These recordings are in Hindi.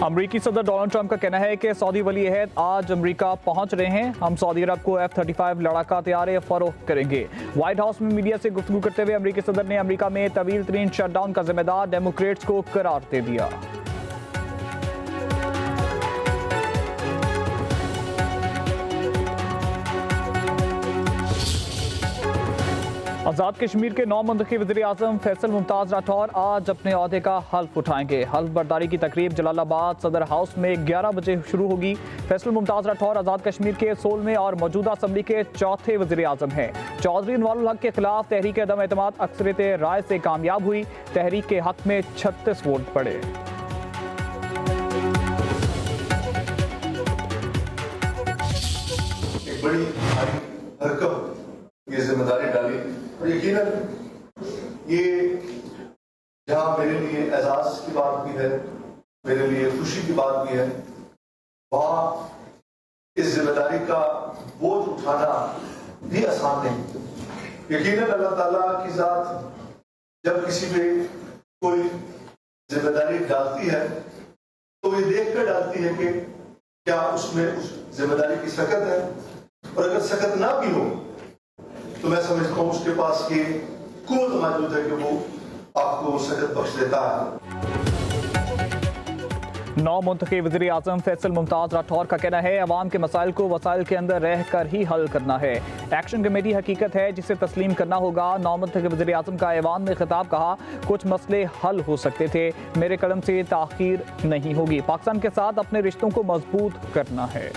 अमरीकी सदर डोनाल्ड ट्रंप का कहना है कि सऊदी वली अहद आज अमरीका पहुंच रहे हैं। हम सऊदी अरब को F-35 लड़ाका तैयारे फरोख्त करेंगे। व्हाइट हाउस में मीडिया से गुफ्तगू करते हुए अमरीकी सदर ने अमरीका में तवील तरीन शटडाउन का जिम्मेदार डेमोक्रेट्स को करार दे दिया। आज़ाद कश्मीर के नौ मुंतखब वज़ीर-ए-आज़म फैसल मुमताज़ राठौर आज अपने ओहदे का हल्फ उठाएंगे। हल्फ बर्दारी की तकरीब जलालाबाद सदर हाउस में 11 बजे शुरू होगी। फैसल मुमताज़ राठौर आज़ाद कश्मीर के 16वें और मौजूदा असम्बली के चौथे वज़ीर-ए-आज़म हैं। चौधरी अनवारुल हक के खिलाफ तहरीक अदम एतमाद अक्सरियत राय से कामयाब हुई। तहरीक के हक में 36 वोट पड़े। एक बड़ी हरकत ये जिम्मेदारी डाली और यकीनन ये जहाँ मेरे लिए एजाज की बात भी है, मेरे लिए खुशी की बात भी है, वहाँ इस जिम्मेदारी का बोझ उठाना भी आसान नहीं। यकीनन अल्लाह ताला की जात जब किसी पे कोई जिम्मेदारी डालती है तो ये देख कर डालती है कि क्या उसमें उस जिम्मेदारी की सकत है, और अगर सकत ना भी हो तो मैं समझता हूँ उसके पास ये कुव्वत मौजूद है कि वो आपको वो सकत बख्श देता है। नौ मुंतखब वज़ीर-ए-आज़म फैसल मुमताज़ राठौर का कहना है अवाम के मसाइल को वसाइल के अंदर रह कर ही हल करना है। एक्शन कमेटी हकीकत है जिसे तस्लीम करना होगा। नौ मुंतखब वज़ीर-ए-आज़म का ऐवान में खिताब कहा, कुछ मसले हल हो सकते थे, मेरे कदम से ताख़ीर नहीं होगी। पाकिस्तान के साथ अपने रिश्तों को मजबूत करना है।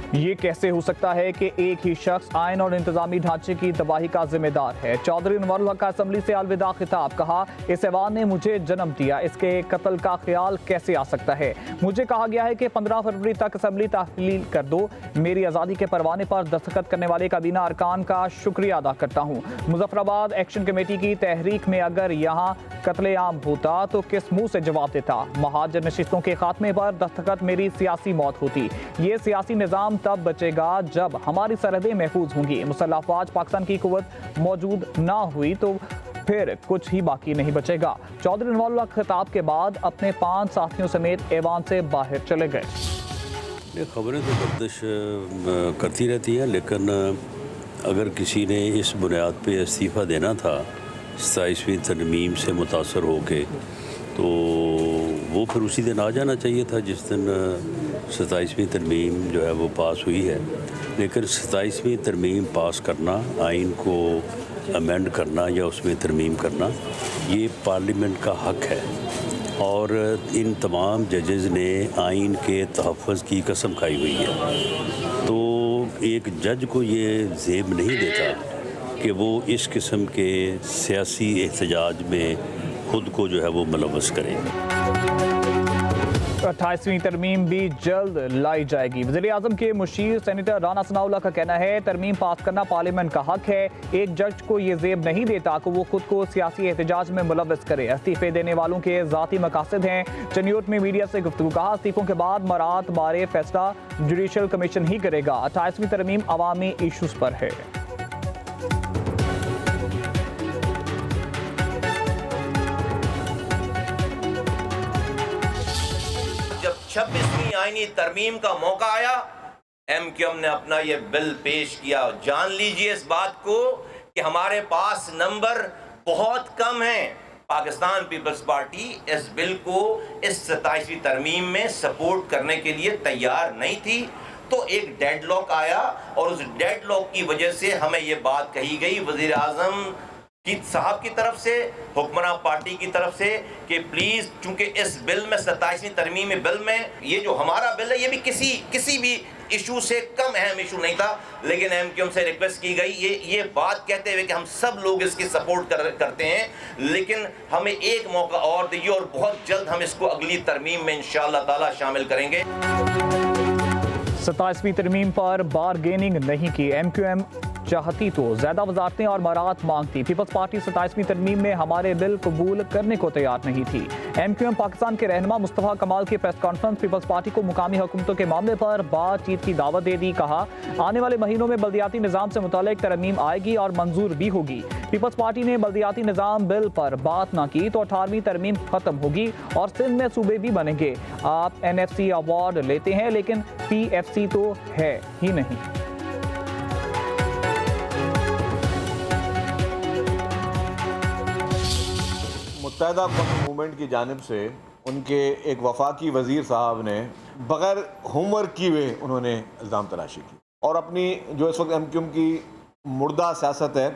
ये कैसे हो सकता है कि एक ही शख्स आयन और इंतजामी ढांचे की तबाही का जिम्मेदार है। चौधरी अनवारुल हक का असम्बली से अलविदा खिताब, कहा इस ऐवान ने मुझे जन्म दिया, इसके कत्ल का ख्याल कैसे आ सकता है। मुझे कहा गया है कि 15 फरवरी तक असम्बली तहलील कर दो। मेरी आज़ादी के परवाने पर दस्तखत करने वाले काबीना अरकान का शुक्रिया अदा करता हूँ। मुजफ्फराबाद एक्शन कमेटी की तहरीक में अगर यहाँ कत्लेआम होता तो किस मुंह से जवाब देता। महाजर नशिस्तों के खात्मे पर दस्तखत मेरी सियासी मौत होती। ये सियासी निज़ाम तब बचेगा जब हमारी सरहदें महफूज होंगी। मुसल्लह अफवाज पाकिस्तान की कुव्वत मौजूद ना हुई तो फिर कुछ ही बाकी नहीं बचेगा। चौधरी अनवारुल हक खिताब के बाद अपने 5 साथियों समेत ऐवान से बाहर चले गए। ये खबरें तो गर्दिश करती रहती हैं, लेकिन अगर किसी ने इस बुनियाद पे इस्तीफ़ा देना था 27वीं तरमीम से मुतासर होके, तो वो फिर उसी दिन आ जाना चाहिए था जिस दिन 27वीं तरमीम जो है वो पास हुई है। लेकिन 27वीं तरमीम पास करना, आइन को अमेंड करना या उसमें तरमीम करना, ये पार्लियामेंट का हक है। और इन तमाम जजेज़ ने आइन के तहफ़्फ़ुज़ की कसम खाई हुई है। तो एक जज को ये ज़ेब नहीं देता कि वो इस किस्म के सियासी एहतजाज में खुद को जो है वो मुलव्वस करें। 28वीं तरमीम भी जल्द लाई जाएगी। वज़ीर-ए-आज़म के मुशीर सेनेटर राना सनाउल्लाह का कहना है तरमीम पास करना पार्लियामेंट का हक है। एक जज को ये ज़ेब नहीं देता कि वो खुद को सियासी एहतजाज में मुलव्वस करे। इस्तीफ़े देने वालों के ज़ाती मकासद हैं। चनियोट में मीडिया से गुफ्तगू, कहा इस्तीफ़ों के बाद मरात बारे फैसला जुडिशल कमीशन ही करेगा। 28वीं तरमीम अवामी इशूज़ पर है। 26वीं आईनी तरमीम का मौका आया, MQM ने अपना ये बिल पेश किया। जान लीजिए इस बात को कि हमारे पास नंबर बहुत कम है। पाकिस्तान पीपल्स पार्टी इस बिल को इस 27वीं तरमीम में सपोर्ट करने के लिए तैयार नहीं थी। तो एक डेडलॉक आया और उस डेडलॉक की वजह से हमें ये बात कही गई वज़ीर आज़म की साहब की तरफ से, हुक्मरान पार्टी की तरफ से, कि प्लीज़ चूंकि इस बिल में 27वीं तरमीमी बिल में ये जो हमारा बिल है ये भी किसी भी इशू से कम अहम इशू नहीं था, लेकिन MQM से रिक्वेस्ट की गई ये बात कहते हुए कि हम सब लोग इसकी सपोर्ट करते हैं, लेकिन हमें एक मौका और दीजिए और बहुत जल्द हम इसको अगली तरमीम में इंशाअल्लाह ताला शामिल करेंगे। 27वीं तरमीम पर बारगेनिंग नहीं की। MQM चाहती तो ज्यादा वजारतें और मराहत मांगती। पीपल्स पार्टी 27वीं तरमीम में हमारे बिल कबूल करने को तैयार नहीं थी। MQM पाकिस्तान के रहनुमा मुस्तफा कमाल की प्रेस कॉन्फ्रेंस पीपल्स पार्टी को मुकामी हुकूमतों के मामले पर बातचीत की दावत दे दी। कहा, आने वाले महीनों में बल्दियाती निज़ाम से मुतालिक तरमीम आएगी और मंजूर भी होगी। पीपल्स पार्टी ने बल्दियाती निज़ाम बिल पर बात ना की तो 18वीं तरमीम खत्म होगी और सिंध में सूबे भी बनेंगे। आप NFC अवार्ड लेते हैं लेकिन PFC तो है ही नहीं। मुत्तहिदा कौम मूवमेंट की जानिब से उनके एक वफाकी वज़ीर साहब ने बग़ैर होमवर्क किए हुए उन्होंने इल्ज़ाम तराशी की और अपनी जो इस वक्त MQM की मुर्दा सियासत है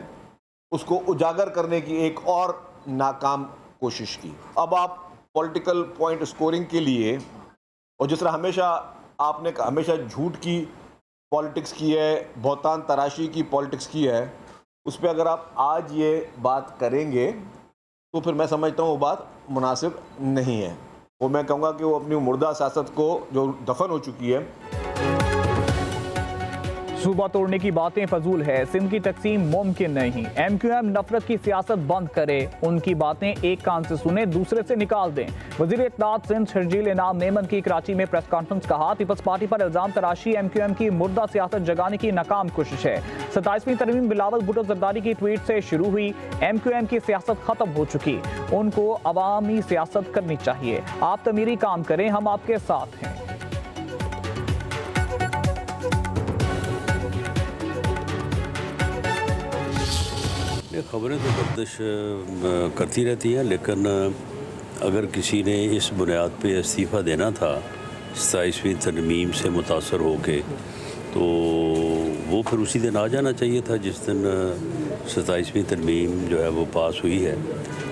उसको उजागर करने की एक और नाकाम कोशिश की। अब आप पॉलिटिकल पॉइंट स्कोरिंग के लिए और जिस तरह हमेशा आपने हमेशा झूठ की पॉलिटिक्स की है, बहतान तराशी की पॉलिटिक्स की है, उस पर अगर आप आज ये बात करेंगे तो फिर मैं समझता हूँ वो बात मुनासिब नहीं है। वो मैं कहूँगा कि वो अपनी मुर्दा सियासत को जो दफन हो चुकी है। सूबा तोड़ने की बातें फजूल है, सिंध की तकसीम मुमकिन नहीं। MQM नफरत की सियासत बंद करे, उनकी बातें एक कान से सुने दूसरे से निकाल दें। वजीर इत्तलात सिंध शर्जील इनाम मेमन की कराची में प्रेस कॉन्फ्रेंस। कहा, पीपल्स पार्टी पर इल्जाम तराशी MQM की मुर्दा सियासत जगाने की नाकाम कोशिश है। 27वीं तरमीम बिलावल भुट्टो जरदारी की ट्वीट से शुरू हुई। MQM की सियासत खत्म हो चुकी, उनको अवामी सियासत करनी चाहिए। आप तमीरी काम करें, हम आपके साथ हैं। ये खबरें तो गर्दिश करती रहती हैं, लेकिन अगर किसी ने इस बुनियाद पे इस्तीफ़ा देना था 27वीं तरमीम से मुतासर होके, तो वो फिर उसी दिन आ जाना चाहिए था जिस दिन 27वीं तरमीम जो है वो पास हुई है।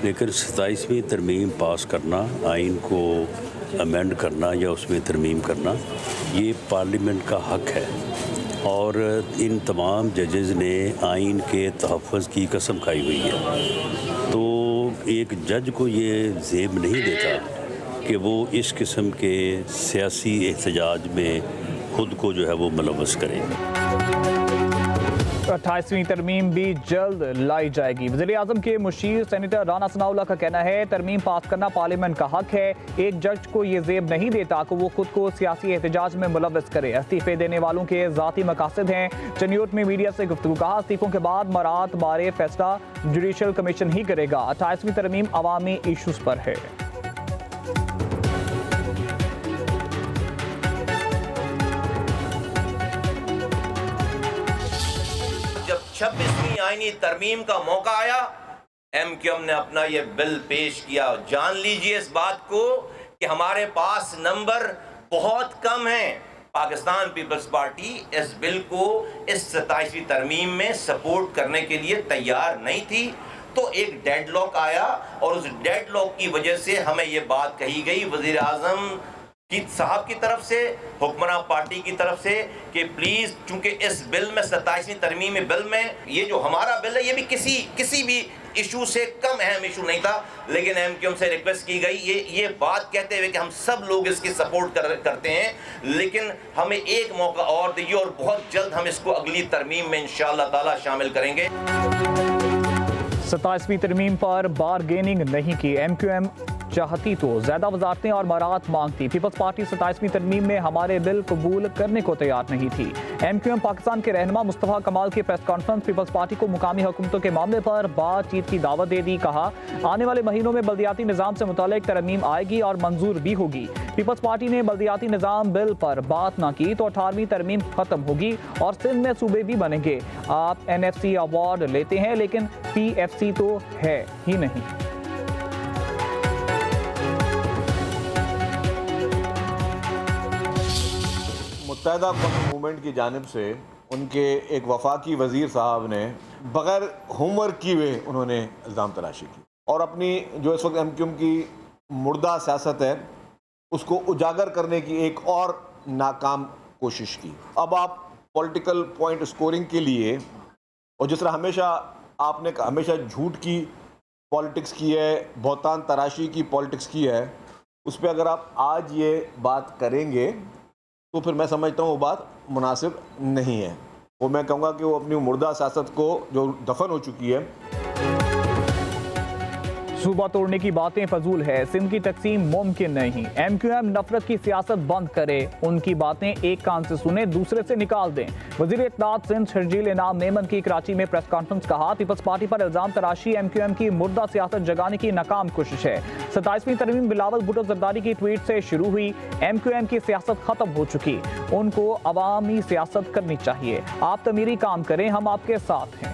लेकिन 27वीं तरमीम पास करना, आइन को अमेंड करना या उसमें तरमीम करना, ये पार्लियामेंट का हक है और इन तमाम जजेज़ ने आइन के तहफ़्फ़ुज़ की कसम खाई हुई है। तो एक जज को ये ज़ेब नहीं देता कि वो इस किस्म के सियासी एहतजाज में ख़ुद को जो है वो मुलव्वस करे। 28वीं तरमीम भी जल्द लाई जाएगी। वज़ीर आज़म के मुशीर सेनेटर राना सनाउल्लाह का कहना है, तरमीम पास करना पार्लियामेंट का हक है। एक जज को ये ज़ेब नहीं देता कि वो खुद को सियासी एहतजाज में मुलव्वस करे। इस्तीफ़े देने वालों के ज़ाती मकासद हैं। चनियोट में मीडिया से गुफ्तगू। कहा, इस्तीफ़ों के बाद मरात बारे फैसला जुडिशल कमीशन ही करेगा। 28वीं तरमीम अवामी इशूज़ पर है। जब 26वीं आईनी तरमीम का मौका आया, MQM ने अपना ये बिल पेश किया। जान लीजिए इस बात को कि हमारे पास नंबर बहुत कम हैं। पाकिस्तान पीपल्स पार्टी इस बिल को इस 27वीं तरमीम में सपोर्ट करने के लिए तैयार नहीं थी। तो एक डेडलॉक आया और उस डेडलॉक की वजह से हमें ये बात कही गई वज़ीर आज़म की साहब की तरफ से, हुक्मरान पार्टी की तरफ से, कि प्लीज़ चूंकि इस बिल में 27वीं तरमीमी बिल में ये जो हमारा बिल है ये भी किसी भी इशू से कम अहम इशू नहीं था, लेकिन MQM से रिक्वेस्ट की गई ये बात कहते हुए कि हम सब लोग इसकी सपोर्ट करते हैं, लेकिन हमें एक मौका और दीजिए और बहुत जल्द हम इसको अगली तरमीम में इंशाअल्लाह ताला शामिल करेंगे। 27वीं तरमीम पर बारगेनिंग नहीं की। MQM चाहती तो ज्यादा वजारतें और मराहत मांगती। पीपल्स पार्टी 27वीं तरमीम में हमारे बिल कबूल करने को तैयार नहीं थी। MQM पाकिस्तान के रहनुमा मुस्तफा कमाल की प्रेस कॉन्फ्रेंस पीपल्स पार्टी को मुकामी हुकूमतों के मामले पर बातचीत की दावत दे दी। कहा, आने वाले महीनों में बल्दियाती निज़ाम से मुतालिक तरमीम आएगी और मंजूर भी होगी। पीपल्स पार्टी ने बल्दियाती निज़ाम बिल पर बात ना की तो 18वीं तरमीम खत्म होगी और सिंध में सूबे भी बनेंगे। आप NFC अवार्ड लेते हैं लेकिन PFC तो है ही नहीं। मुत्तहिदा कौम मूवमेंट की जानिब से उनके एक वफाकी वज़ीर साहब ने बग़ैर होमवर्क किए हुए उन्होंने इल्ज़ाम तराशी की और अपनी जो इस वक्त MQM की मुर्दा सियासत है उसको उजागर करने की एक और नाकाम कोशिश की। अब आप पॉलिटिकल पॉइंट स्कोरिंग के लिए और जिस तरह हमेशा आपने हमेशा झूठ की पॉलिटिक्स की है, बहतान तराशी की पॉलिटिक्स की है, उस पर अगर आप आज ये बात करेंगे तो फिर मैं समझता हूँ वो बात मुनासिब नहीं है। वो मैं कहूँगा कि वो अपनी मुर्दा सियासत को जो दफन हो चुकी है, सूबा तोड़ने की बातें फजूल है, सिंध की तकसीम मुमकिन नहीं। MQM नफरत की सियासत बंद करे, उनकी बातें एक कान से सुने दूसरे से निकाल दें। वजीर इत्तलात सिंध शर्जील इनाम मेमन की कराची में प्रेस कॉन्फ्रेंस कहा, पीपल्स पार्टी पर इल्जाम तराशी MQM की मुर्दा सियासत जगाने की नाकाम कोशिश है। 27वीं तरमीम बिलावल भुट्टो जरदारी की ट्वीट से शुरू हुई। MQM की सियासत खत्म हो चुकी, उनको अवामी सियासत करनी चाहिए। आप तमीरी काम करें, हम आपके साथ हैं।